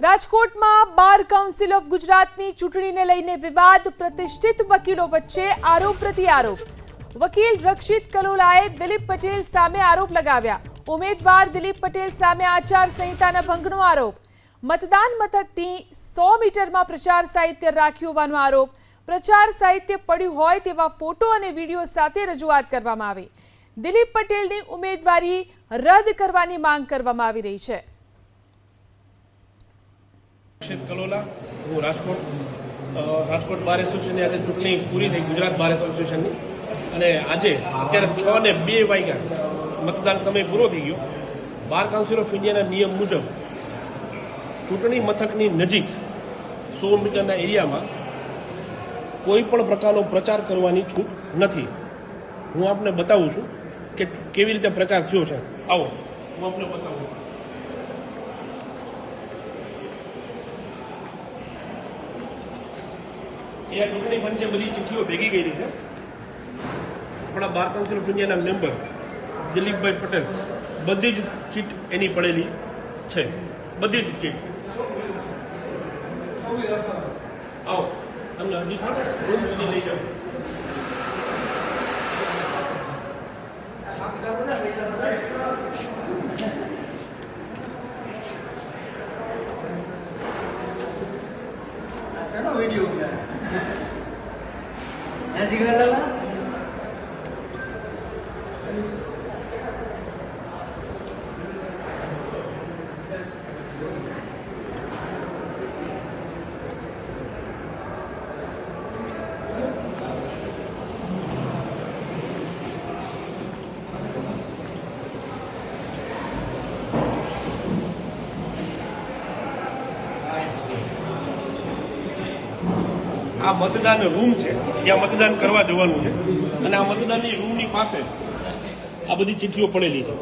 રાજકોટમાં bar council of ગુજરાતની ચૂંટણીને લઈને વિવાદ, પ્રતિષ્ઠિત વકીલો વચ્ચે આરોપ પ્રત્યારોપ। વકીલ રક્ષિત કલોલાએ દિલીપ પટેલ સામે આરોપ લગાવ્યા। ઉમેદવાર દિલીપ પટેલ સામે આચાર સંહિતાના ભંગનો આરોપ। મતદાન મથકની 100 મીટરમાં પ્રચાર સાહિત્ય રાખ્યું હોવાનો આરોપ। પ્રચાર સાહિત્ય પડ્યું હોય તેવા ફોટો અને વિડીયો સાથે રજૂઆત કરવામાં આવી। દિલીપ પટેલની ઉમેદવારી રદ કરવાની માંગ કરવામાં આવી રહી છે। રક્ષિત કલોલા, હું રાજકોટ બાર એસોસિએશનની આજે ચૂંટણી પૂરી થઈ, ગુજરાત બાર એસોસિએશનની, અને આજે અત્યારે 6:02 વાગ્યા મતદાન સમય પૂરો થઈ ગયો। બાર કાઉન્સિલ ઓફ ઇન્ડિયાના નિયમ મુજબ ચૂંટણી મથકની નજીક 100 મીટરના એરિયામાં કોઈ પણ પ્રકારનો પ્રચાર કરવાની છૂટ નથી। હું આપને બતાવું છું કે કેવી રીતે પ્રચાર થયો છે। આવો હું આપને બતાવું। એ ચૂંટણી પંચે બધી ચિઠ્ઠીઓ ભેગી કરી છે। આપણા બાર કાઉન્સિલ ઓફ ઇન્ડિયાના મેમ્બર દિલીપભાઈ પટેલ, બધી જ ચીટ એની પડેલી છે, બધી જ ચીટ। આવો તમને હજી રૂમ સુધી લઈ જાઓ। આ મતદાન રૂમ છે જ્યાં મતદાન કરવા જવાનું છે, અને આ મતદાનની રૂમની પાસે આ બધી ચિઠ્ઠીઓ પડેલી છે।